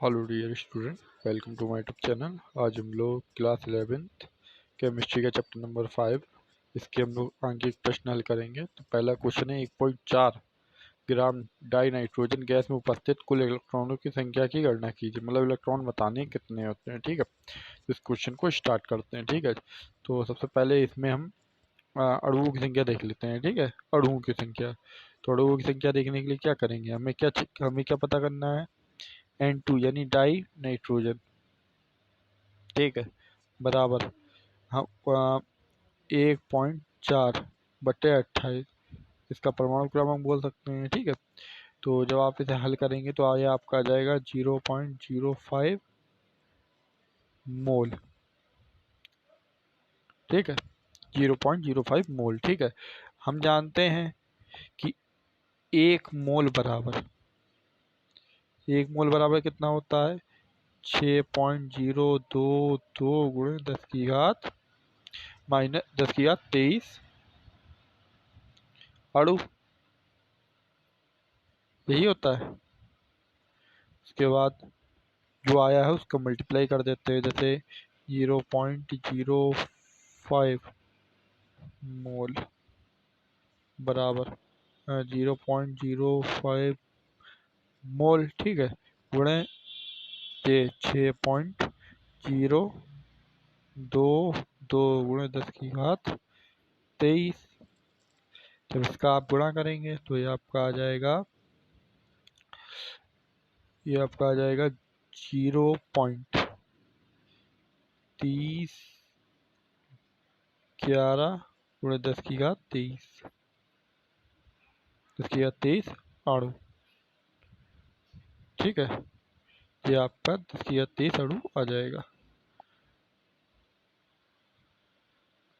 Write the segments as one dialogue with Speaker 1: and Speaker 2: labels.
Speaker 1: Hello dear student, welcome to my YouTube channel. आज हम लोग क्लास 11th केमिस्ट्री का चैप्टर नंबर 5 इसके हम लोग आंकिक प्रश्न हल करेंगे। तो पहला क्वेश्चन है 1.4 ग्राम डाई नाइट्रोजन गैस में उपस्थित कुल इलेक्ट्रॉनों की संख्या की गणना कीजिए। मतलब इलेक्ट्रॉन बताने कितने होते हैं। ठीक है, इस क्वेश्चन को स्टार्ट करते हैं। ठीक है, तो सबसे पहले इसमें हम अणुओं की संख्या देख लेते हैं। ठीक है, अणुओं की संख्या। तो अणुओं की संख्या देखने के लिए क्या करेंगे, हमें क्या पता करना है। N2 यानी डाई नाइट्रोजन, ठीक है, बराबर हम 1.4/28 इसका परमाणु क्रमांक बोल सकते हैं। ठीक है, तो जब आप इसे हल करेंगे तो आगे आपका आ जाएगा 0.05 मोल। ठीक है, 0.05 मोल। ठीक है, हम जानते हैं कि एक मोल बराबर कितना होता है, 6.022 गुणे 10 की घात -10 की घात 23 अणु, यही होता है। उसके बाद जो आया है उसको मल्टीप्लाई कर देते हैं, जैसे 0.05 मोल बराबर 0.05 मोल। ठीक है, गुणे ये 6.022 गुणे 10 की घात 23। जब इसका आप गुणा करेंगे तो ये आपका आ जाएगा 0.3011 गुणे 10 की घात 23 अणु। ठीक है, ये आपका 10 की घात 23 अणु आ जाएगा।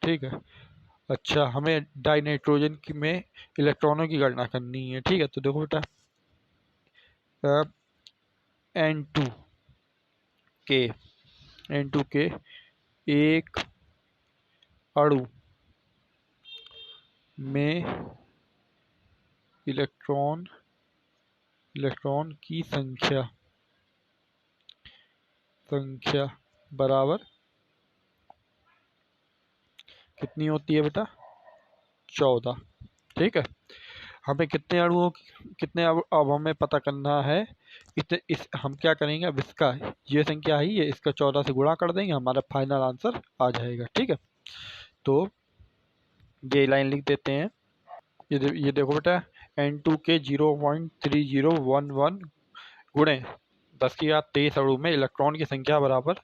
Speaker 1: ठीक है, अच्छा, हमें डाई नाइट्रोजन की में इलेक्ट्रॉनों की गणना करनी है। ठीक है, तो देखो बेटा, N2 के एक अणु में इलेक्ट्रॉन की संख्या बराबर कितनी होती है बेटा, 14। ठीक है, हमें अब हमें पता करना है। हम क्या करेंगे, अब इसका ये संख्या है, ये इसका 14 से गुणा कर देंगे, हमारा फाइनल आंसर आ जाएगा। ठीक है, तो ये लाइन लिख देते हैं। ये देखो बेटा, N2 के 0.3011 गुणे 10 की घात 23 अणु में इलेक्ट्रॉन की संख्या बराबर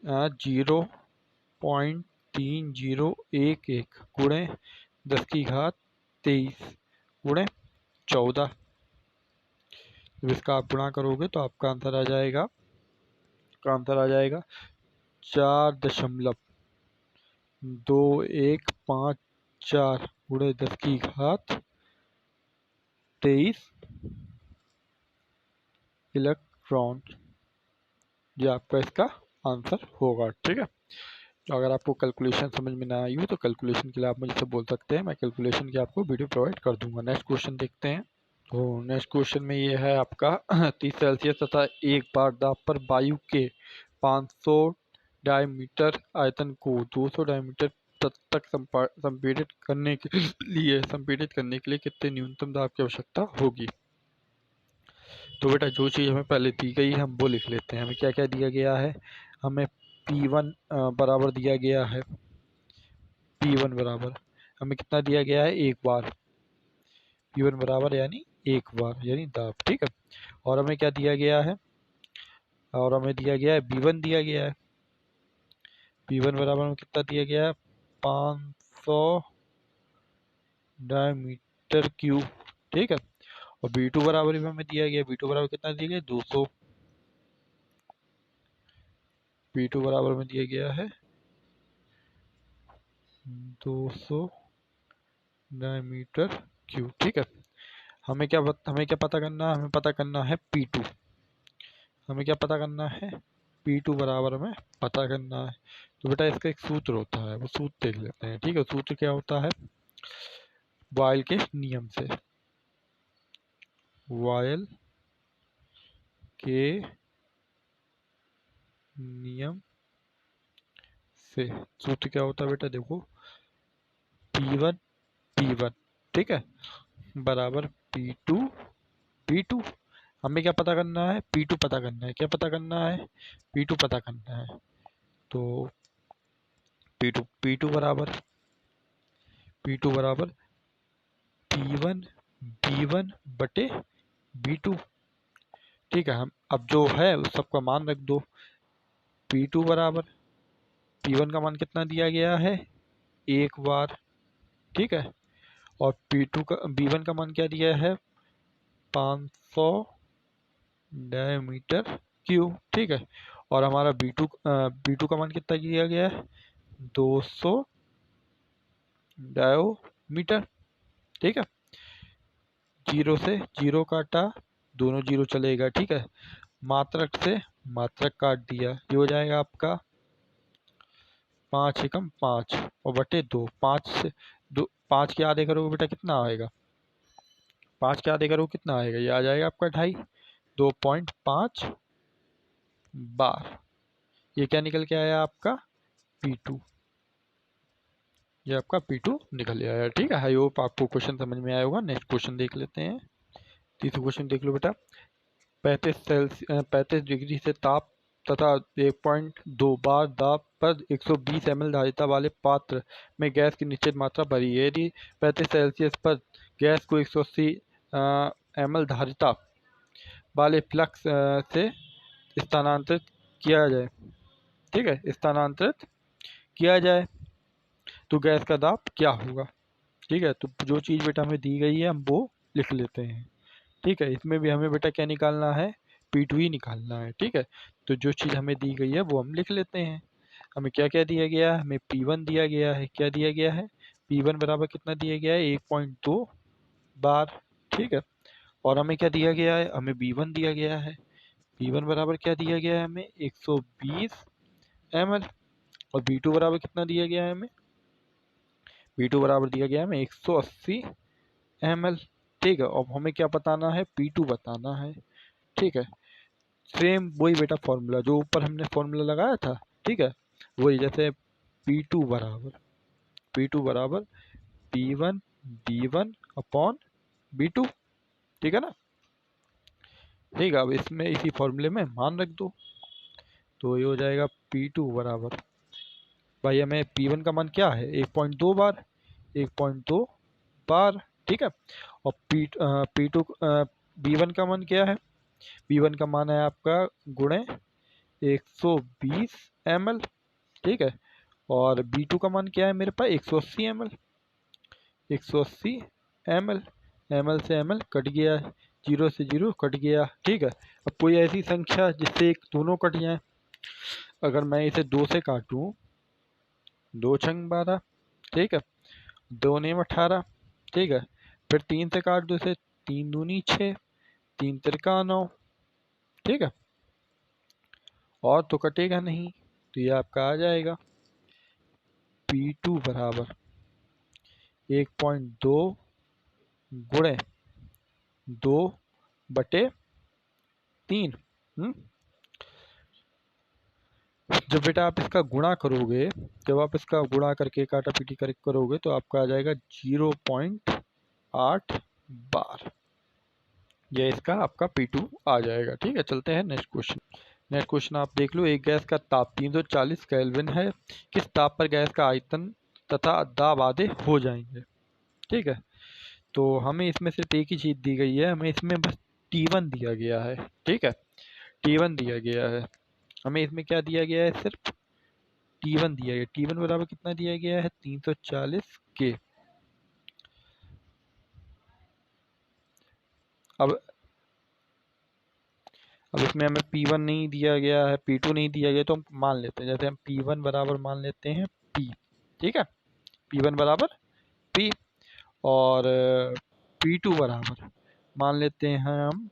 Speaker 1: 0.3011 गुणे 10 की घात 23 गुणे 14। जब इसका आप गुणा करोगे तो आपका आंसर आ जाएगा 4.2154 गुणे 10 की घात 23 इलेक्ट्रॉन। ये आपका इसका आंसर होगा। ठीक है, तो अगर आपको कैलकुलेशन समझ में ना आई हो तो कैलकुलेशन के लिए आप मुझसे बोल सकते हैं, मैं कैलकुलेशन की आपको वीडियो प्रोवाइड कर दूंगा। नेक्स्ट क्वेश्चन देखते हैं। तो नेक्स्ट क्वेश्चन में ये है आपका 30 सेल्सियस तथा 1 बार दाब पर वायु के 500 डायमीटर आयतन को 200 डायमीटर तक संपीड़ित करने के लिए कितने न्यूनतम दाब की आवश्यकता होगी। तो बेटा, जो चीज़ हमें पहले दी गई है हम वो लिख लेते हैं। हमें क्या क्या दिया गया है, हमें P1 बराबर दिया गया है। P1 बराबर हमें कितना दिया गया है, 1 बार। P1 बराबर यानी 1 बार यानी दाब। ठीक है, और हमें क्या दिया गया है, और हमें दिया गया है B1 दिया गया है। P1 बराबर हमें कितना दिया गया है, 500 डायमीटर क्यूब। ठीक है, और B2 बराबर भी हमें दिया गया, B2 बराबर कितना दिया गया, 200। B2 बराबर में दिया गया है 200 डायमीटर क्यूब। ठीक है, हमें क्या पता करना है, हमें पता करना है P2। हमें क्या पता करना है, P2 बराबर हमें पता करना है। तो बेटा, इसका एक सूत्र होता है, वो सूत्र देख लेते हैं। ठीक है, सूत्र क्या होता है, बॉयल के नियम से, बॉयल के नियम से सूत्र क्या होता है बेटा, देखो P1 ठीक है बराबर P2 हमें क्या पता करना है, P2 पता करना है। क्या पता करना है, P2 पता करना है। तो P2 बराबर P1 B1 बटे B2 ठीक है। हम अब जो है उस सबका मान रख दो। P2 बराबर P1 का मान कितना दिया गया है, 1 बार ठीक है। और P2 का B1 का मान क्या दिया है, 500 डायमीटर क्यूब ठीक है। और हमारा B2 का मान कितना दिया गया है, 200 डायोमीटर ठीक है। 0 से 0 काटा, दोनों 0 चलेगा ठीक है। मात्रक से मात्रक काट दिया, ये हो जाएगा आपका 5 एकम 5 और बटे 2। 5 से 5 के आधे करोगे बेटा कितना आएगा, 5 के आधे करोगे कितना आएगा, ये आ जाएगा आपका 2.5 2.5 बार। ये क्या निकल के आया आपका P2, ये आपका P2 निकल आया ठीक है। आई होप आपको क्वेश्चन समझ में आया होगा। नेक्स्ट क्वेश्चन देख लेते हैं। तीसरा क्वेश्चन देख लो बेटा। 35 डिग्री से ताप तथा 1.2 बार दाब पर 120 ml धारिता वाले पात्र में गैस की निश्चित मात्रा भरी है। यदि 35 सेल्सियस पर गैस को 180 ml धारिता वाले फ्लक्स से स्थानांतरित किया जाए ठीक है, स्थानांतरित किया जाए तो गैस का दाब क्या होगा ठीक है। तो जो चीज़ बेटा हमें दी गई है हम वो लिख लेते हैं ठीक है। इसमें भी हमें बेटा क्या निकालना है, P2 ही निकालना है ठीक है। तो जो चीज़ हमें दी गई है वो हम लिख लेते हैं। हमें क्या क्या दिया गया है, हमें P1 दिया गया है। क्या दिया गया है, P1 बराबर कितना दिया गया है, 1.2 बार ठीक है। और हमें क्या दिया गया है, हमें B1 दिया गया है। B1 बराबर क्या दिया गया है हमें, 120 ml। और B2 बराबर कितना दिया गया है हमें, B2 बराबर दिया गया है हमें 180 ml ठीक है। अब हमें क्या बताना है, P2 बताना है ठीक है। सेम वही बेटा फॉर्मूला जो ऊपर हमने फॉर्मूला लगाया था ठीक है, वही जैसे P2 बराबर P1 B1 अपॉन B2 ठीक है ना। ठीक है, अब इसमें इसी फॉर्मूले में मान रख दो तो ये हो जाएगा P2 बराबर, भाई हमें P1 का मान क्या है, 1.2 बार, 1.2 बार ठीक है। और P2 B1 का मान क्या है, B1 का मान है आपका गुणे 120 ml ठीक है। और B2 का मान क्या है मेरे पास, 180 ml, 180 ml। ml से ml कट गया, 0 से 0 कट गया ठीक है। अब कोई ऐसी संख्या जिससे एक दोनों कट जाए, अगर मैं इसे 2 से काटूं, 2 छंग 12 ठीक है, 2 नेम 18 ठीक है। फिर 3 से काट दो इसे, 3 दूनी 6, 3 तिरका 9 ठीक है। और तो कटेगा नहीं, तो ये आपका आ जाएगा P2 बराबर 1.2 गुणे 2/3। जब बेटा आप इसका गुणा करोगे, जब आप इसका गुणा करके काटा पीटी कर करोगे तो आपका आ जाएगा 0.8 बार। ये इसका आपका P2 आ जाएगा ठीक है। चलते हैं नेक्स्ट क्वेश्चन। नेक्स्ट क्वेश्चन आप देख लो। एक गैस का ताप 340 केल्विन है, किस ताप पर गैस का आयतन तथा दाब आधे हो जाएंगे ठीक है। तो हमें इसमें सिर्फ एक ही चीज़ दी गई है, हमें इसमें बस T1 दिया गया है ठीक है, T1 दिया गया है। हमें इसमें क्या दिया गया है, सिर्फ T1 दिया गया। T1 बराबर कितना दिया गया है, 340 के। अब इसमें हमें P1 नहीं दिया गया है, P2 नहीं दिया गया, तो हम मान लेते हैं। जैसे हम P1 बराबर मान लेते हैं P ठीक है, P1 बराबर P। और P2 बराबर मान लेते हैं हम,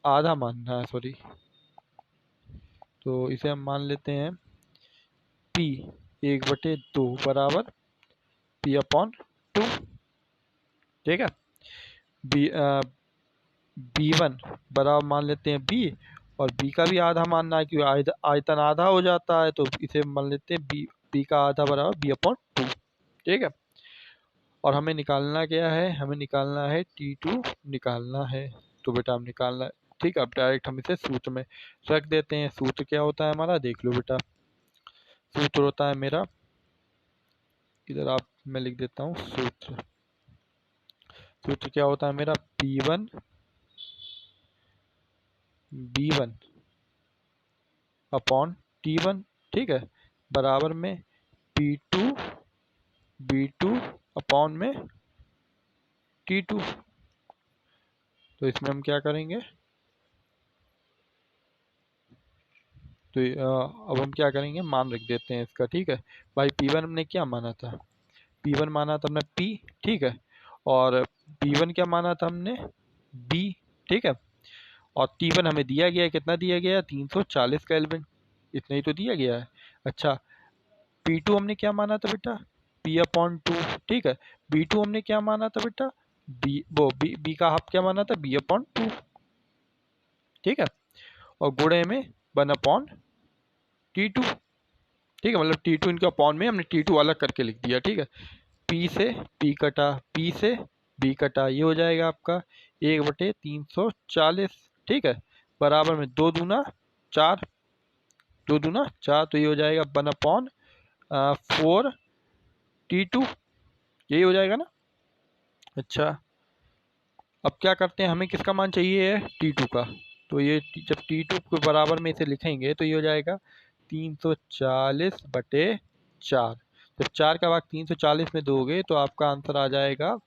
Speaker 1: आधा मानना है सॉरी, तो इसे हम मान लेते हैं P 1/2 बराबर P अपॉन 2 ठीक है। B B1 बराबर मान लेते हैं B, और बी का भी आधा मानना है, क्योंकि आयतन आधा हो जाता है, तो इसे मान लेते हैं बी का आधा बराबर b/2। ठीक है, और हमें निकालना क्या है, हमें निकालना है T2 निकालना है। तो बेटा हम निकालना है, ठीक है। अब डायरेक्ट हम इसे सूत्र में रख देते हैं। सूत्र क्या होता है हमारा, देख लो बेटा। सूत्र होता है मेरा, इधर आप मैं लिख देता हूँ सूत्र। सूत्र क्या होता है मेरा, P1 B1 अपॉन T1, ठीक है, बराबर में P2 B2 अपॉन में T2। तो इसमें हम क्या करेंगे, तो अब हम क्या करेंगे, मान रख देते हैं इसका। ठीक है भाई, P1 हमने क्या माना था, P1 माना था हमने P, ठीक है, और P1 क्या माना था हमने, B, ठीक है, और T1 हमें दिया गया है, कितना दिया गया है, 340 केल्विन, इतना ही तो दिया गया है। अच्छा, P2 हमने क्या माना था बेटा, P/2, ठीक है। B2 हमने क्या माना था बेटा, B का हाफ क्या माना था, B/2, ठीक है, और गुणे में 1/T2, ठीक है, मतलब T2 इनके अपॉन में हमने T2 अलग करके लिख दिया। ठीक है, P से P कटा, P से B कटा, ये हो जाएगा आपका 1/340, ठीक है, बराबर में 2×4, 2×4, तो ये हो जाएगा 1/4T2, यही हो जाएगा ना। अच्छा, अब क्या करते हैं, हमें किसका मान चाहिए है, T2 का। तो ये जब T2 के बराबर में इसे लिखेंगे तो ये हो जाएगा 340/4। जब 4 का भाग 340 में दोगे तो आपका आंसर आ जाएगा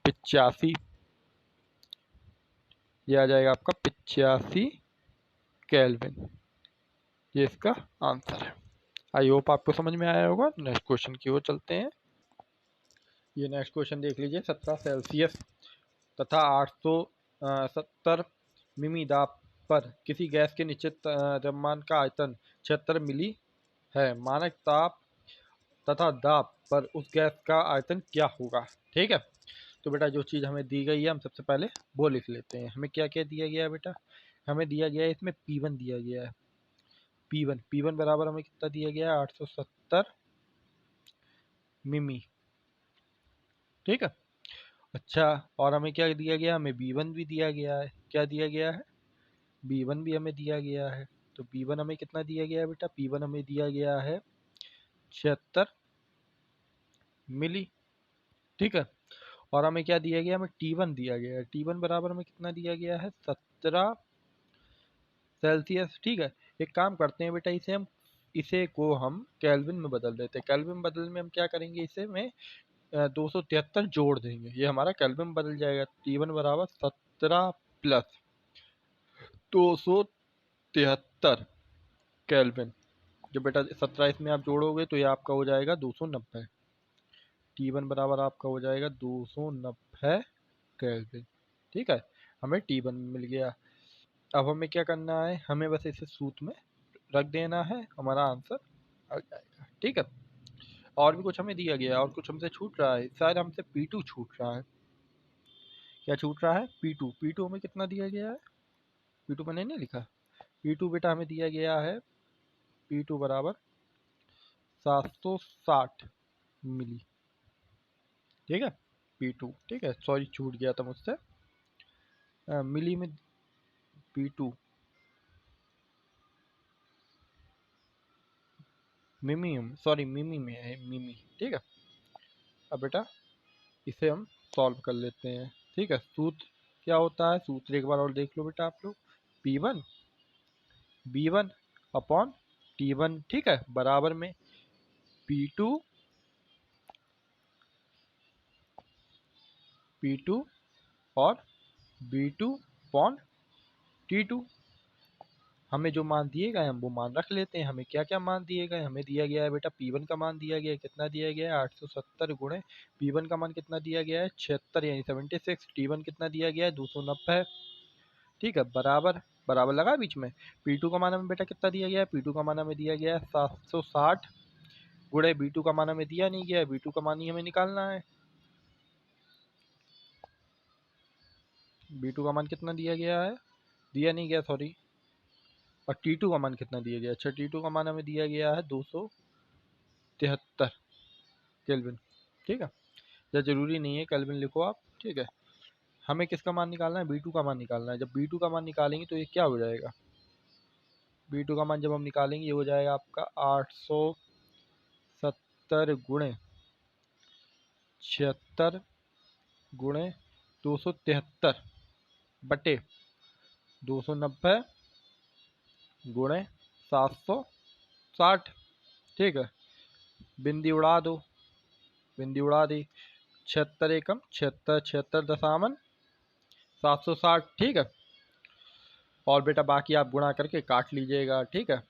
Speaker 1: 85। ये आ जाएगा आपका 85 केल्विन। ये इसका आंसर है। आई होप आपको समझ में आया होगा। नेक्स्ट क्वेश्चन की ओर चलते हैं। ये नेक्स्ट क्वेश्चन देख लीजिए। 17 सेल्सियस तथा 870 मिमी दाब पर किसी गैस के निश्चित द्रव्यमान का आयतन 76 मिली है। मानक ताप तथा दाब पर उस गैस का आयतन क्या होगा। ठीक है, तो बेटा जो चीज़ हमें दी गई है हम सबसे पहले वो लिख लेते हैं। हमें क्या क्या दिया गया है बेटा, हमें दिया गया है इसमें P1 दिया गया है। P1 बराबर हमें कितना दिया गया है, 870 मिमी, ठीक है। अच्छा, और हमें क्या दिया गया, हमें B1 भी दिया गया है। क्या दिया गया है, B1 भी हमें दिया गया है। तो P1 हमें कितना दिया गया है बेटा, P1 हमें दिया गया है 76 मिली, ठीक है। और हमें क्या दिया गया, हमें T1 दिया गया है। T1 बराबर हमें कितना दिया गया है, 17 सेल्सियस, ठीक है। एक काम करते हैं बेटा, इसे को हम केल्विन में बदल देते हैं। केल्विन बदल में हम क्या करेंगे, इसे में 273 जोड़ देंगे, ये हमारा केल्विन बदल जाएगा। T1 बराबर 17 प्लस 273 केल्विन। जब बेटा 17 इसमें आप जोड़ोगे तो ये आपका हो जाएगा 290। T1 बराबर आपका हो जाएगा 290 केल्विन, ठीक है। हमें T1 मिल गया। अब हमें क्या करना है, हमें बस इसे सूत्र में रख देना है, हमारा आंसर आ जाएगा। ठीक है, और भी कुछ हमें दिया गया और कुछ हमसे छूट रहा है, शायद हमसे P2 छूट रहा है। क्या छूट रहा है, P2 हमें कितना दिया गया है, P2 मैंने नहीं लिखा। P2 बेटा हमें दिया गया है, P2 बराबर 760 मिली, ठीक है। P2, ठीक है, सॉरी छूट गया था मुझसे, मिली में P2 मिमी में है, मिमी, ठीक है। अब बेटा इसे हम सॉल्व कर लेते हैं। ठीक है, सूत्र क्या होता है, सूत्र एक बार और देख लो बेटा आप लोग। P1 B1 अपॉन T1, ठीक है, बराबर में P2 और B2 अपॉन T2। हमें जो मान दिए गए हम वो मान रख लेते हैं। हमें क्या क्या मान दिए गए, हमें दिया गया है बेटा P1 का मान दिया गया है, कितना दिया गया है, 870 गुणे P1 का मान कितना दिया गया है, 76 यानी 76। T1 कितना दिया गया है, 290, ठीक है, बराबर बराबर लगा बीच में। P2 का मान हमें बेटा कितना दिया गया है, P2 का मान हमें दिया गया है 760 गुणे B2 का मान हमें दिया नहीं गया है, B2 का मान ही हमें निकालना है। B2 का मान कितना दिया गया है, दिया नहीं गया, सॉरी, और T2 का मान कितना दिया गया? अच्छा, T2 का मान हमें दिया गया है 273 केल्विन। ठीक है, या जरूरी नहीं है केल्विन लिखो आप। ठीक है, हमें किसका मान निकालना है? B2 का मान निकालना है। जब B2 का मान निकालेंगे तो ये क्या हो जाएगा? B2 का मान जब हम निकालेंगे ये हो जाएगा आपका 870 गुणे 76 गुणे 273 बटे 290 गुणे 760। ठीक है, बिंदी उड़ा दो, बिंदी उड़ा दी। 76 एकम 76, 76.760। ठीक है, और बेटा बाकी आप गुणा करके काट लीजिएगा। ठीक है,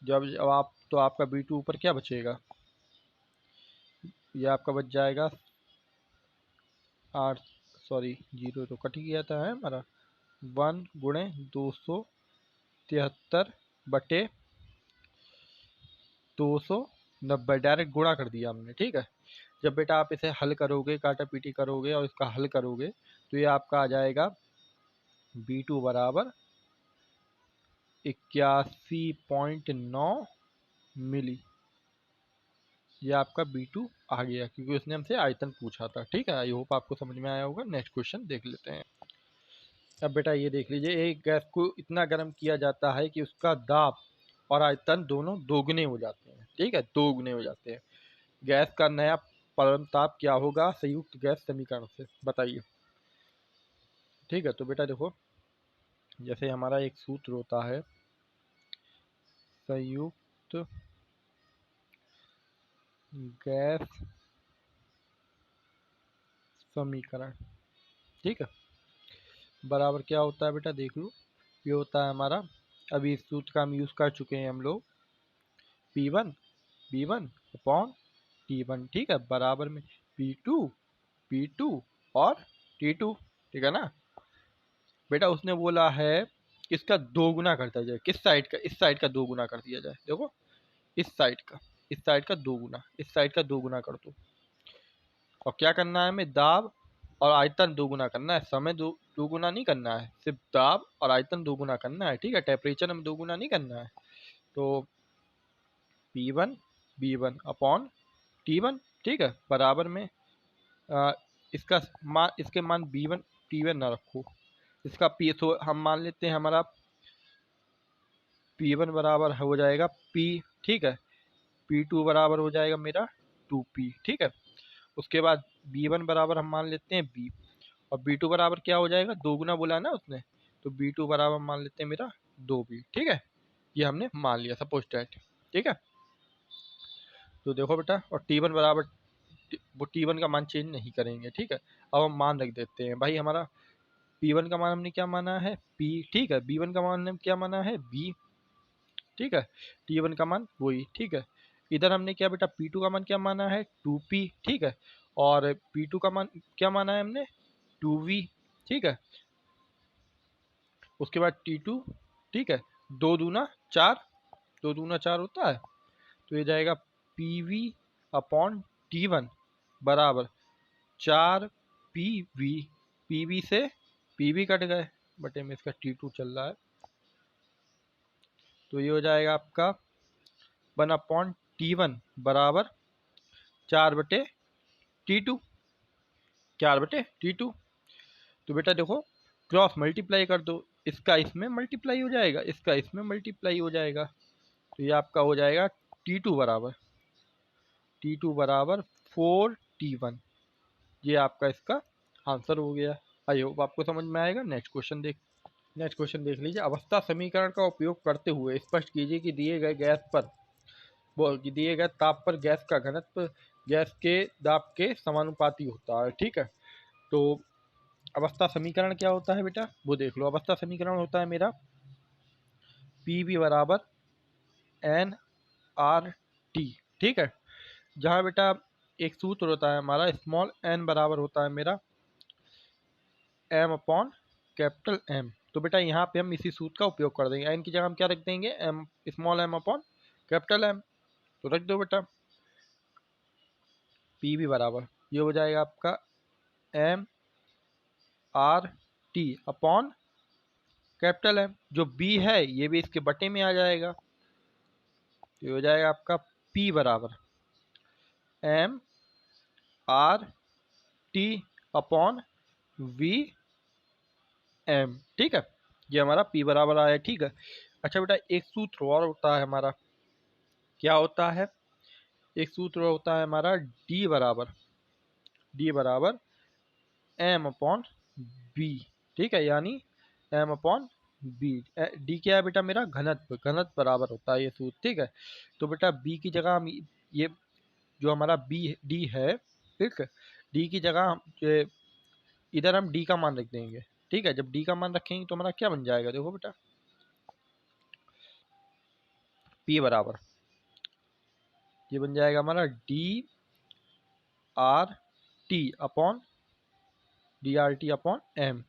Speaker 1: जब आप तो आपका B2 ऊपर क्या बचेगा? ये आपका बच जाएगा 8, सॉरी 0 तो कट ही गया था है हमारा, 1 गुणे 273 बटे 290, डायरेक्ट गुणा कर दिया हमने। ठीक है, जब बेटा आप इसे हल करोगे, काटा पीटी करोगे और इसका हल करोगे तो ये आपका आ जाएगा B2 बराबर 81.9 मिली। ये आपका B2 आ गया क्योंकि उसने हमसे आयतन पूछा था। ठीक है, आई होप आपको समझ में आया होगा। नेक्स्ट क्वेश्चन देख लेते हैं। अब बेटा ये देख लीजिए, एक गैस को इतना गर्म किया जाता है कि उसका दाब और आयतन दोनों दोगुने हो जाते हैं। ठीक है, दोगुने हो जाते हैं। गैस का नया परम ताप क्या होगा संयुक्त गैस समीकरण से, बताइए। ठीक है, तो बेटा देखो, जैसे हमारा एक सूत्र होता है संयुक्त गैस समीकरण। ठीक है, बराबर क्या होता है बेटा, देख लो। ये होता है हमारा, अभी इस सूत्र का हम यूज कर चुके हैं हम लोग, P1 B1 अपॉन T1। ठीक है, बराबर में P2 P2 और T2। ठीक है ना बेटा, उसने बोला है किसका दो गुना करता जाए, किस साइड का? इस साइड का दो गुना कर दिया जाए। देखो, इस साइड का, इस साइड का दो गुना, इस साइड का दो गुना कर दो। और क्या करना है हमें? दाब और आयतन दो गुना करना है, समय दो गुना नहीं करना है, सिर्फ दाब और आयतन दो गुना करना है। ठीक है, टेम्परेचर में दो गुना नहीं करना है। तो P1 B1 अपॉन T1। ठीक है, बराबर में इसका मान, इसके मान B1 T1 ना रखो, इसका P, तो हम मान लेते हैं हमारा P1 बराबर हो जाएगा P। ठीक है, P2 बराबर हो जाएगा मेरा 2P। ठीक है, उसके बाद B1 बराबर हम मान लेते हैं B, और B2 बराबर क्या हो जाएगा? दो गुना बोला ना उसने, तो B2 बराबर मान लेते हैं मेरा 2B। ठीक है, ये हमने मान लिया, सपोज डैट। ठीक है, तो देखो बेटा, और T1 बराबर, वो T1 का मान चेंज नहीं करेंगे। ठीक है, अब हम मान रख देते हैं भाई, हमारा P1 का मान हमने क्या माना है? P। ठीक है, B1 का मान हमने क्या माना है? B। ठीक है, T1 का मान वही। ठीक है, इधर हमने क्या बेटा, P2 का मान क्या माना है? 2P। ठीक है, और P2 का मान क्या माना है हमने? 2V। ठीक है, उसके बाद T2। ठीक है, दो दूना चार, दो दूना चार होता है, तो ये जाएगा PV अपॉन T1 बराबर 4PV। PV से PV कट गए, बटे में इसका T2 चल रहा है, तो ये हो जाएगा आपका 1/T1 बराबर 4/T2, 4/T2। तो बेटा देखो, क्रॉस मल्टीप्लाई कर दो, इसका इसमें मल्टीप्लाई हो जाएगा, इसका इसमें मल्टीप्लाई हो जाएगा, तो ये आपका हो जाएगा T2 बराबर 4T1। ये आपका इसका आंसर हो गया। आई होप आपको समझ में आएगा। नेक्स्ट क्वेश्चन देख लीजिए। अवस्था समीकरण का उपयोग करते हुए स्पष्ट कीजिए कि दिए गए गैस पर, दिए गए ताप पर गैस का घनत्व गैस के दाब के समानुपाती होता है। ठीक है, तो अवस्था समीकरण क्या होता है बेटा, वो देख लो। अवस्था समीकरण होता है मेरा PV बराबर NRT। ठीक है, जहाँ बेटा एक सूत्र होता है हमारा, स्मॉल n बराबर होता है मेरा M अपॉन कैपिटल M। तो बेटा यहाँ पे हम इसी सूत्र का उपयोग कर देंगे, n की जगह हम क्या रख देंगे? M, small m upon capital M। तो रख दो बेटा, PV बराबर ये हो जाएगा आपका MRT अपॉन कैपिटल M। जो B है ये भी इसके बटे में आ जाएगा, तो ये हो जाएगा आपका P बराबर M R T upon V M। ठीक है, ये हमारा P बराबर आया। ठीक है, अच्छा बेटा एक सूत्र और होता है हमारा, क्या होता है, एक सूत्र होता है हमारा D बराबर M अपॉन B। ठीक है, यानी M अपॉन B। D क्या है बेटा मेरा, घनत्व, घनत्व बराबर होता है ये सूत्र। ठीक है, तो बेटा B की जगह हम ये जो हमारा D है, ठीक है, D की जगह इधर हम D का मान रख देंगे। ठीक है, जब D का मान रखेंगे तो हमारा क्या बन जाएगा, देखो बेटा P बराबर ये बन जाएगा हमारा DRT अपॉन M।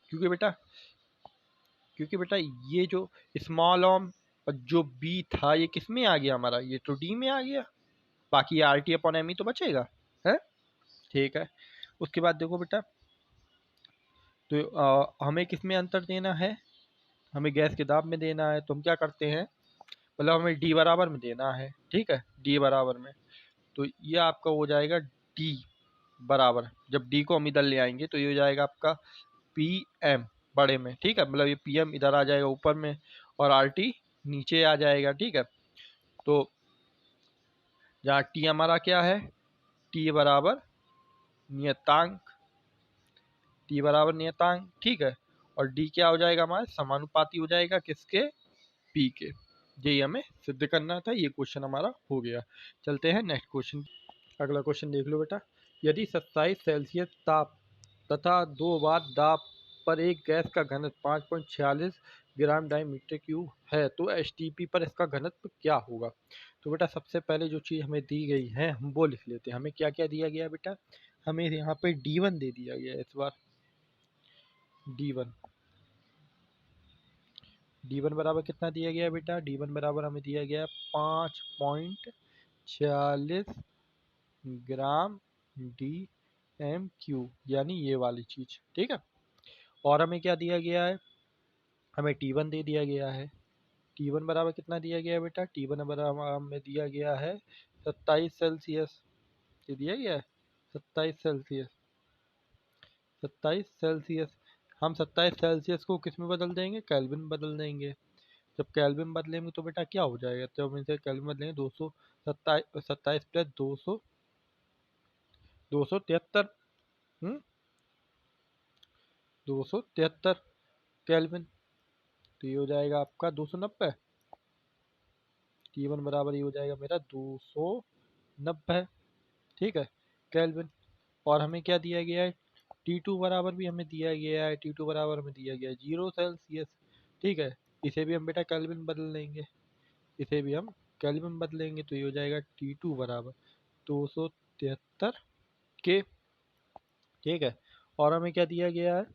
Speaker 1: क्योंकि बेटा ये जो स्मॉल ऑम और जो B था ये किस में आ गया हमारा, ये तो D में आ गया, बाकी RT अपॉन M ही तो बचेगा है। ठीक है, उसके बाद देखो बेटा, तो हमें किस में अंतर देना है, हमें गैस के दाब में देना है। तो हम क्या करते हैं, मतलब हमें D बराबर में देना है। ठीक है, D बराबर में, तो ये आपका हो जाएगा D बराबर, जब D को हम इधर ले आएंगे तो ये हो जाएगा आपका PM बड़े में। ठीक है, मतलब ये PM इधर आ जाएगा ऊपर में और RT नीचे आ जाएगा। ठीक है, तो जहाँ T हमारा क्या है, T बराबर नियतांक, T बराबर नियतांक। ठीक है, और D क्या हो जाएगा हमारा, समानुपाती हो जाएगा किसके, P के। यही हमें सिद्ध करना था, ये क्वेश्चन हमारा हो गया। चलते हैं नेक्स्ट क्वेश्चन। अगला क्वेश्चन देख लो बेटा, यदि 27 सेल्सियस ताप तथा 2 बार दाब पर एक गैस का घनत्व 5.46 ग्राम डाईमीटर क्यूब है तो एसटीपी पर इसका घनत्व क्या होगा। तो बेटा सबसे पहले जो चीज़ हमें दी गई है हम वो लिख लेते हैं। हमें क्या क्या दिया गया बेटा, हमें यहाँ पे D1 दे दिया गया है इस बार, D1 बराबर कितना दिया गया है बेटा, D1 बराबर हमें दिया गया है 5.46 ग्राम DM³ यानी ये वाली चीज़। ठीक है, और हमें क्या दिया गया है, हमें T1 दे दिया गया है। T1 बराबर कितना दिया गया है बेटा, T1 बराबर हमें दिया गया है 27 सेल्सियस। ये दिया गया है 27 सेल्सियस, 27 सेल्सियस। हम 27 सेल्सियस को किस में बदल देंगे, केल्विन में बदल देंगे। जब केल्विन में बदलेंगे तो बेटा क्या हो जाएगा, जब हम इसे केल्विन में बदलेंगे 227 प्लस 200 273, 273 केल्विन, तो ये हो जाएगा आपका 290। T1 बराबर ये हो जाएगा मेरा 290। ठीक है, केल्विन। और हमें क्या दिया गया है, T2 बराबर भी हमें दिया गया है, T2 बराबर हमें दिया गया है 0 सेल्सियस। ठीक है, इसे भी हम बेटा केल्विन बदल लेंगे, इसे भी हम केल्विन बदलेंगे, तो ये हो जाएगा T2 बराबर 273 के। ठीक है, और हमें क्या दिया गया है,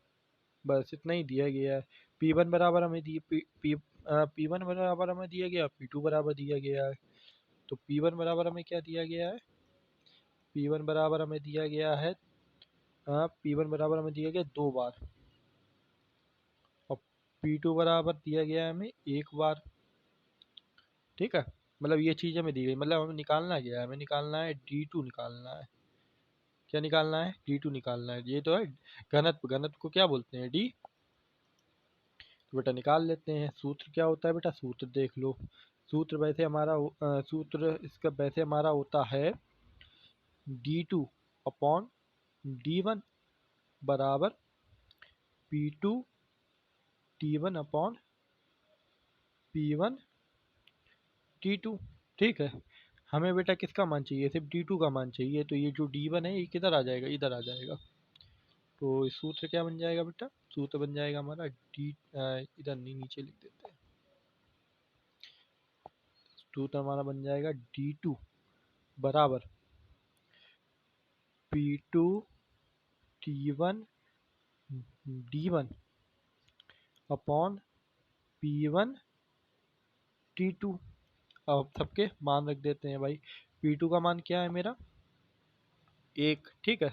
Speaker 1: बस इतना ही दिया गया है। P1 बराबर हमें P1 बराबर हमें दिया गया, P2 बराबर दिया गया है। तो P1 बराबर हमें क्या दिया गया है, P1 बराबर हमें दिया गया है, P1 बराबर हमें दिया गया 2 बार, और P2 बराबर दिया गया है हमें 1 बार। ठीक है, मतलब ये चीज़ हमें दी गई, मतलब हमें निकालना क्या है, हमें निकालना है D2 निकालना है। क्या निकालना है, D2 निकालना है। ये तो है घनत्व, घनत्व को क्या बोलते हैं, D। तो बेटा निकाल लेते हैं। सूत्र क्या होता है बेटा, सूत्र देख लो। सूत्र वैसे हमारा सूत्र इसका वैसे हमारा होता है D2 अपॉन D1 बराबर P2 T1 upon P1 T2। ठीक है, हमें बेटा किसका मान चाहिए, सिर्फ D2 का मान चाहिए, तो ये जो D1 है ये किधर आ जाएगा, इधर आ जाएगा। तो सूत्र क्या बन जाएगा बेटा, सूत्र बन जाएगा हमारा इधर नहीं, नीचे लिख देते हैं। सूत्र हमारा बन जाएगा D2 बराबर P2 T1 D1 upon P1 T2। अब सबके मान रख देते हैं भाई। P2 का मान क्या है मेरा 1। ठीक है,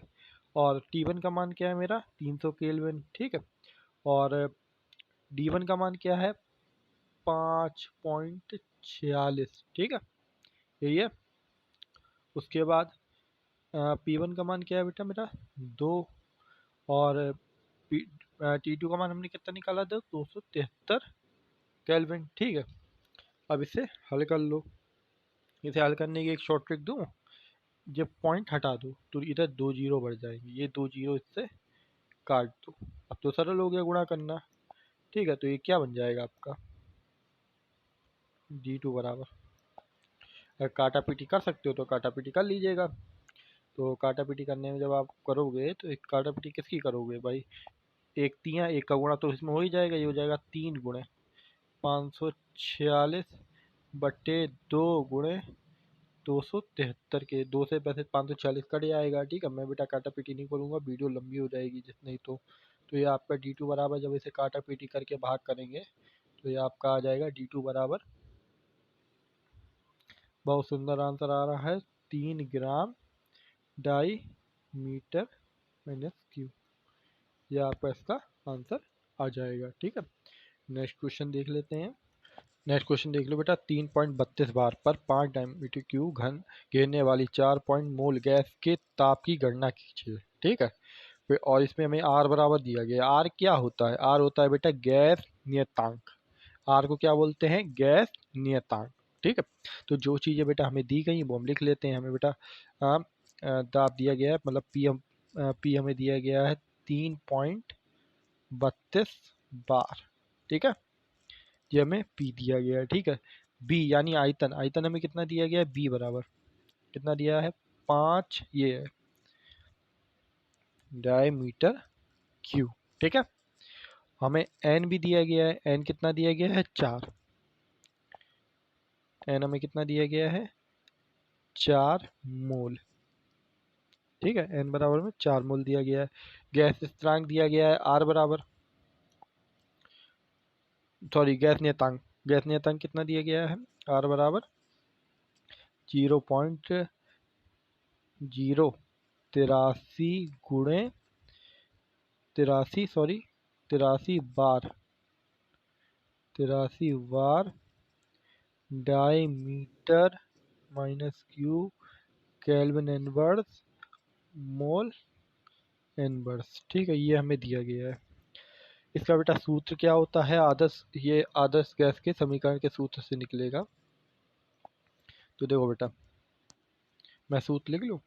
Speaker 1: और T1 का मान क्या है मेरा 300 केल्विन। ठीक है, और D1 का मान क्या है 5.46, ठीक है, यही है। उसके बाद P1 का मान क्या है बेटा मेरा 2, और T2 का मान हमने कितना निकाला था 273 केल्विन, ठीक है। अब इसे हल कर लो। इसे हल करने की एक शॉर्ट ट्रिक दूँ, जब पॉइंट हटा दो तो इधर 2 जीरो बढ़ जाएंगे, ये 2 जीरो इससे काट दो। अब तो सरल हो गया गुणा करना, ठीक है। तो ये क्या बन जाएगा आपका D2 बराबर, अगर काटा पीटी कर सकते हो तो काटा पीटी कर लीजिएगा। तो काटा पीटी करने में जब आप करोगे तो एक काटा पीटी किसकी करोगे भाई, एक तियाँ एक का गुणा तो इसमें हो ही जाएगा, ये हो जाएगा 3 गुणे 546 बट्टे 2 गुणे 273 के 2 से पैसे 546 कट जाएगा, ठीक है। मैं बेटा काटा पीटी नहीं करूँगा, वीडियो लंबी हो जाएगी जिस नहीं तो ये आपका D2 बराबर, जब इसे काटा पीटी करके भाग करेंगे तो ये आपका आ जाएगा D2 बराबर, बहुत सुंदर आंसर आ रहा है 3 ग्राम डाई मीटर माइनस क्यू, यह आपका इसका आंसर आ जाएगा, ठीक है। नेक्स्ट क्वेश्चन देख लेते हैं। नेक्स्ट क्वेश्चन देख लो बेटा, 3.32 बार पर 5 डायमीटर क्यूब घन घेरने वाली 4 पॉइंट मोल गैस के ताप की गणना कीजिए, ठीक है। फिर और इसमें हमें आर बराबर दिया गया। आर क्या होता है, आर होता है बेटा गैस नियतांक। आर को क्या बोलते हैं, गैस नियतांक, ठीक है। तो जो चीज़ें बेटा हमें दी गई वो हम लिख लेते हैं। हमें बेटा दाब दिया गया है, मतलब पी हमें दिया गया है 3.32 बार, ठीक है। ये हमें पी दिया गया है, ठीक है। बी यानी आयतन, आयतन हमें कितना दिया गया है, बी बराबर कितना दिया है 5, ये है डायमीटर क्यूब, ठीक है। हमें एन भी दिया गया है, एन कितना दिया गया है 4, एन हमें कितना दिया गया है 4 मोल, ठीक है। एन बराबर में 4 मोल दिया गया है। गैस स्थिरांक दिया गया है आर बराबर, सॉरी गैस नियतांक, गैस नियतांक कितना दिया गया है आर बराबर 0.083 गुणे 83 बार diameter minus cube kelvin inverse mole inverse, ठीक है। ये हमें दिया गया है। इसका बेटा सूत्र क्या होता है, आदर्श, ये आदर्श गैस के समीकरण के सूत्र से निकलेगा। तो देखो बेटा मैं सूत्र लिख लूँ।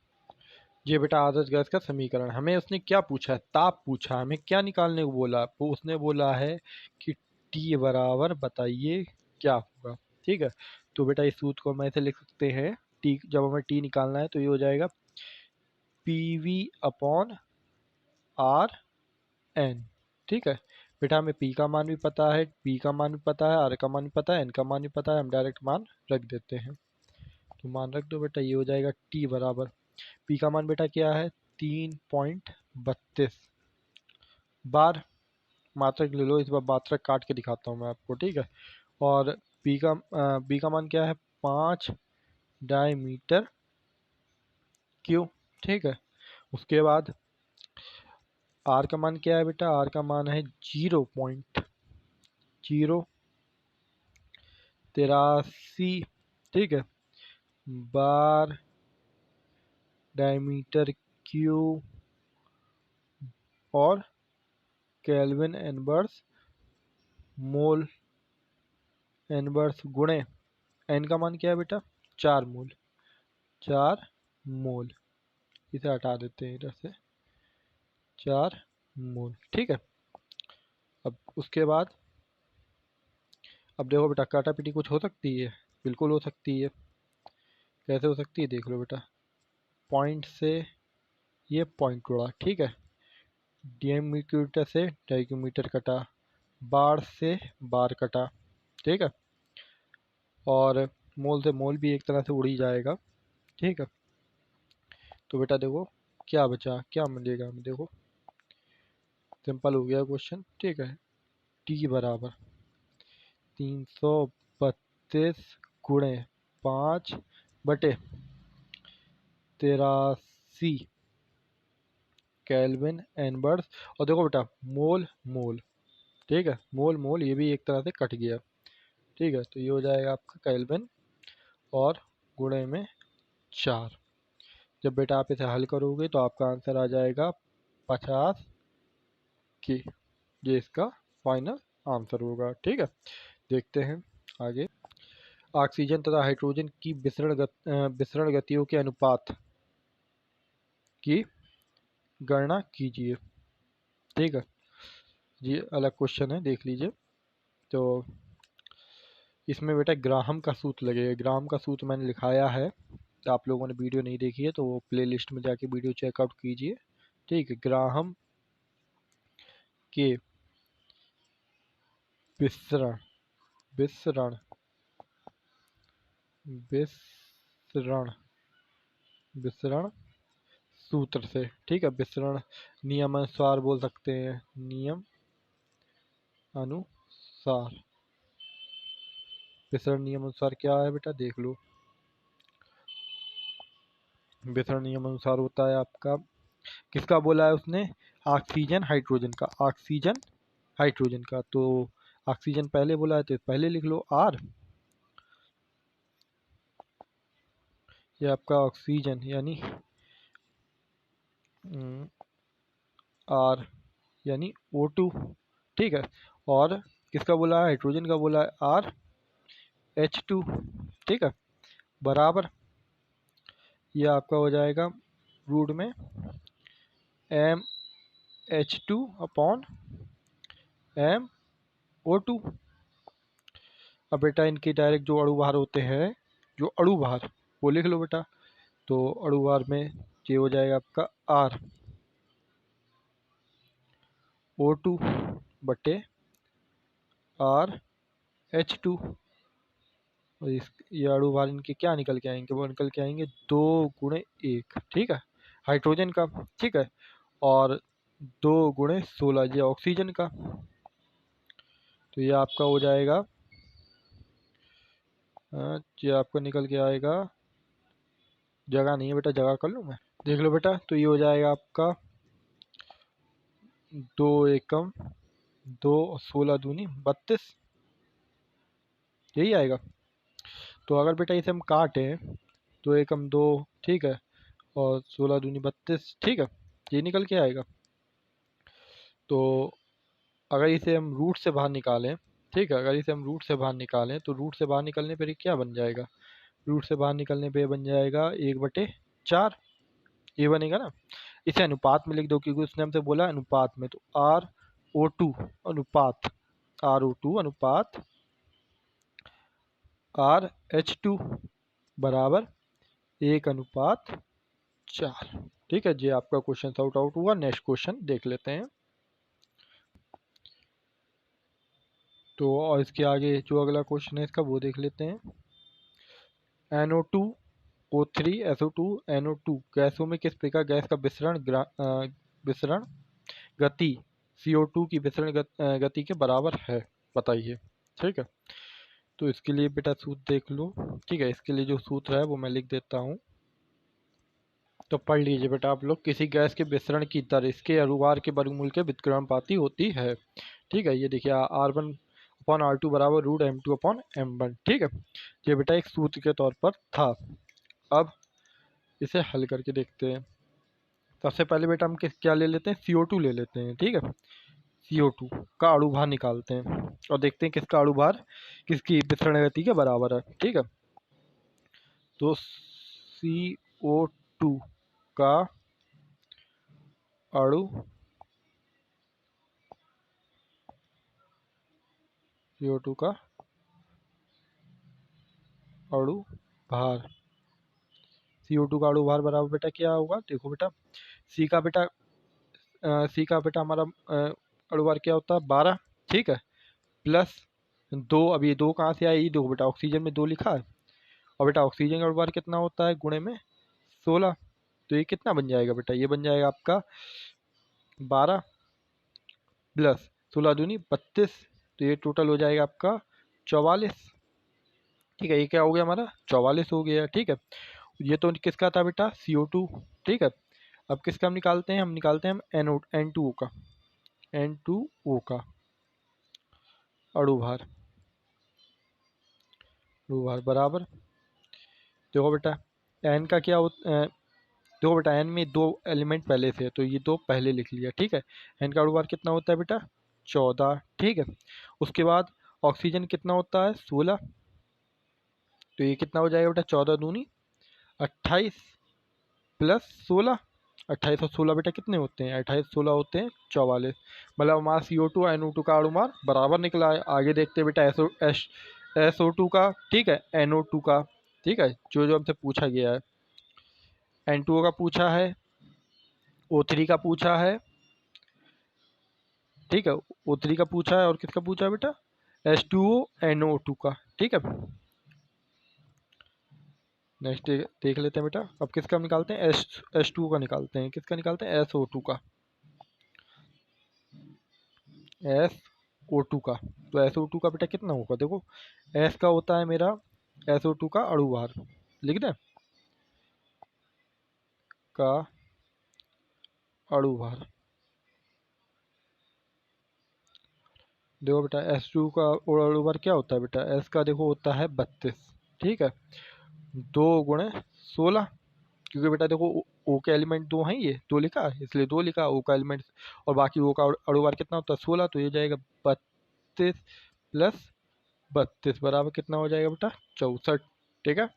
Speaker 1: ये बेटा आदर्श गैस का समीकरण, हमें उसने क्या पूछा है, ताप पूछा है, हमें क्या निकालने को बोला, वो उसने बोला है कि T बराबर बताइए क्या होगा, ठीक है। तो बेटा इस सूत्र को हम ऐसे लिख सकते हैं, T जब हमें T निकालना है तो ये हो जाएगा PV अपॉन RN, ठीक है। बेटा हमें P का मान भी पता है, P का मान भी पता है, R का मान भी पता है, N का मान भी पता है, हम डायरेक्ट मान रख देते हैं। तो मान रख दो बेटा, ये हो जाएगा T बराबर, P का मान बेटा क्या है 3.32 बार, मात्रक ले लो, इस बार मात्रक काट के दिखाता हूँ मैं आपको, ठीक है। और बी का मान क्या है 5 डायमीटर क्यूब, ठीक है। उसके बाद आर का मान क्या है बेटा, आर का मान है 0.083, ठीक है, बार डायमीटर क्यूब और केल्विन इनवर्स मोल इनवर्स गुणे एन का मान क्या है बेटा 4 मोल, 4 मोल, इसे हटा देते हैं इधर से, 4 मोल, ठीक है। अब उसके बाद अब देखो बेटा काटा पीटी कुछ हो सकती है, बिल्कुल हो सकती है। कैसे हो सकती है देख लो बेटा, पॉइंट से ये पॉइंट जुड़ा, ठीक है, डियमीटर से डाइमीटर कटा, बार से बार कटा, ठीक है, और मोल से मोल भी एक तरह से उड़ ही जाएगा, ठीक है। तो बेटा देखो क्या बचा, क्या मिलेगा हमें, देखो सिंपल हो गया क्वेश्चन, ठीक है। टी बराबर 332 गुणे 5 बटे 83 केल्विन इनवर्स, और देखो बेटा मोल मोल, ठीक है, मोल मोल ये भी एक तरह से कट गया। ठीक है, तो ये हो जाएगा आपका केल्विन और गुणे में 4। जब बेटा आप इसे हल करोगे तो आपका आंसर आ जाएगा 50 के। ये इसका फाइनल आंसर होगा। ठीक है, देखते हैं आगे। ऑक्सीजन तथा हाइड्रोजन की विसरण गतियों के अनुपात की गणना कीजिए। ठीक है, ये अलग क्वेश्चन है, देख लीजिए। तो इसमें बेटा ग्राहम का सूत्र लगेगा। ग्राहम का सूत्र मैंने लिखाया है, तो आप लोगों ने वीडियो नहीं देखी है तो वो प्ले लिस्ट में जाके वीडियो चेकआउट कीजिए। ठीक है, ग्राहम के विसरण विसरण विसरण विसरण सूत्र से। ठीक है, विसरण नियम अनुसार बोल सकते हैं, नियम अनुसार। विसरण नियम अनुसार क्या है बेटा, देख लो। विसरण नियम अनुसार होता है आपका, किसका बोला है उसने, ऑक्सीजन हाइड्रोजन का। ऑक्सीजन हाइड्रोजन का, तो ऑक्सीजन पहले बोला है तो पहले लिख लो आर। ये आपका ऑक्सीजन यानी आर यानी O2। ठीक है, और किसका बोला है, हाइड्रोजन का बोला है आर H2। ठीक है, बराबर ये आपका हो जाएगा रूट में MH2 अपॉन MO2। अब बेटा इनके डायरेक्ट जो अणु भार होते हैं, जो अणु भार वो लिख लो बेटा। तो अणु भार में ये हो जाएगा आपका R O2 बटे RH2। और इस ये अणु भार इनके क्या निकल के आएंगे, वो निकल के आएंगे 2 गुणे 1। ठीक है, हाइड्रोजन का। ठीक है, और 2 गुणे 16 ये ऑक्सीजन का। तो ये आपका हो जाएगा, ये आपका निकल के आएगा, जगह नहीं है बेटा, जगह कर लूँ मैं, देख लो बेटा। तो ये हो जाएगा आपका 2 एकम 2 16 दूनी 32, यही आएगा। तो अगर बेटा इसे हम काटें तो एकम 2, ठीक है, और 16 दूनी 32, ठीक है, ये निकल के आएगा। तो अगर इसे हम रूट से बाहर निकालें, ठीक है, अगर इसे हम रूट से बाहर निकालें तो रूट से बाहर निकलने पर क्या बन जाएगा, रूट से बाहर निकलने पे बन जाएगा 1/4, ये बनेगा ना। इसे अनुपात में लिख दो क्योंकि उसने हमसे बोला अनुपात में। तो RO2 अनुपात RO2 अनुपात RH2 बराबर 1/4। ठीक है, ये आपका क्वेश्चन सॉर्ट आउट हुआ। नेक्स्ट क्वेश्चन देख लेते हैं। तो और इसके आगे जो अगला क्वेश्चन है इसका वो देख लेते हैं। NO2 O3 SO2 NO2 गैसों में किस प्रकार गैस का विसरण गति CO2 की विसरण गति के बराबर है, बताइए। ठीक है, तो इसके लिए बेटा सूत्र देख लो। ठीक है, इसके लिए जो सूत्र है वो मैं लिख देता हूँ, तो पढ़ लीजिए बेटा आप लोग। किसी गैस के विसरण की दर इसके अनुभार के वर्गमूल के व्युत्क्रमानुपाती होती है। ठीक है, ये देखिए R1/R2 बराबर √M2/M1। ठीक है, ये बेटा एक सूत्र के तौर पर था। अब इसे हल करके देखते हैं। सबसे पहले बेटा हम क्या ले लेते हैं, CO2 ले लेते हैं। ठीक है, CO2 का अणु भार निकालते हैं और देखते हैं किसका अणु भार किसकी विसरण गति के बराबर है। ठीक है, तो CO2 का अणु CO2 का अणु भार CO2 का अणु भार बराबर बेटा क्या होगा, देखो बेटा। C का बेटा हमारा अणु भार क्या होता है 12। ठीक है, प्लस 2, अब ये 2 कहाँ से आए, ये देखो बेटा ऑक्सीजन में 2 लिखा है, और बेटा ऑक्सीजन का अणु भार कितना होता है गुणे में 16। तो ये कितना बन जाएगा बेटा, ये बन जाएगा आपका 12 प्लस 16 दूनी 32। तो ये टोटल हो जाएगा आपका 44। ठीक है, ये क्या हो गया हमारा 44 हो गया। ठीक है, ये तो किसका था बेटा CO2। ठीक है, अब किसका हम निकालते हैं, हम निकालते हैं हम N2O का, N2O का। अणु भार बराबर, देखो बेटा एन का क्या देखो बेटा एन में 2 एलिमेंट पहले से है तो ये 2 पहले लिख लिया, ठीक है। एन का अणु भार कितना होता है बेटा 14, ठीक है। उसके बाद ऑक्सीजन कितना होता है 16, तो ये कितना हो जाएगा बेटा 14 दूनी 28 प्लस 16, 28 और 16 बेटा कितने होते हैं 28 16 होते हैं 44, मतलब हमारा CO2 NO2 का अणु भार बराबर निकला है। आगे देखते हैं बेटा SO2 का, ठीक है, NO2 का, ठीक है, जो जो हमसे पूछा गया है। N2O का पूछा है, O3 का पूछा है, ठीक है, O3 का पूछा है और किसका पूछा है बेटा H2O NO2 का, ठीक है। नेक्स्ट देख लेते हैं बेटा, अब किसका निकालते हैं H2O का निकालते हैं, किसका निकालते हैं SO2 का, SO2 का। तो SO2 का बेटा कितना होगा, देखो S का होता है मेरा SO2 का अणु भार, लिख दें का अणु भार, देखो बेटा S2 का अणु भार क्या होता है बेटा, S का देखो होता है 32, ठीक है, 2 गुणे 16, क्योंकि बेटा देखो O के एलिमेंट 2 हैं, ये 2 लिखा इसलिए 2 लिखा O का एलिमेंट, और बाकी O का अणु भार कितना होता है 16, तो ये जाएगा 32 प्लस 32 बराबर कितना हो जाएगा बेटा 64, ठीक है।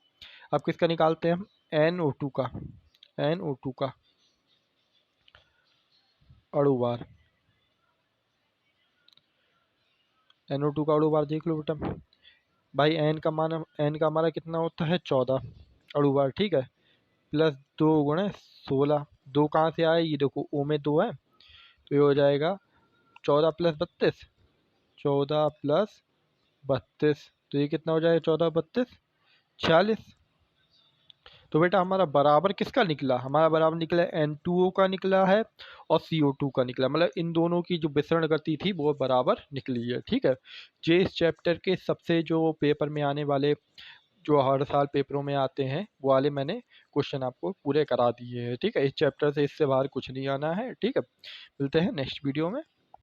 Speaker 1: अब किसका निकालते हैं हम NO2 का, NO2 का अणु भार, NO2 का अणु भार देख लो बेटा भाई, N का हमारा कितना होता है 14 अणु भार, ठीक है, प्लस 2 गुणे 16, 2 कहाँ से आए ये देखो O में 2 है, तो ये हो जाएगा 14 प्लस 32, 14 प्लस 32, तो ये कितना हो जाएगा 14 32 46। तो बेटा हमारा बराबर किसका निकला, हमारा बराबर निकला N2O का निकला है और CO2 का निकला, मतलब इन दोनों की जो विसरण गति थी वो बराबर निकली है, ठीक है। ये इस चैप्टर के सबसे जो पेपर में आने वाले, जो हर साल पेपरों में आते हैं वो वाले मैंने क्वेश्चन आपको पूरे करा दिए हैं, ठीक है। इस चैप्टर से इससे बाहर कुछ नहीं आना है, ठीक है। मिलते हैं नेक्स्ट वीडियो में।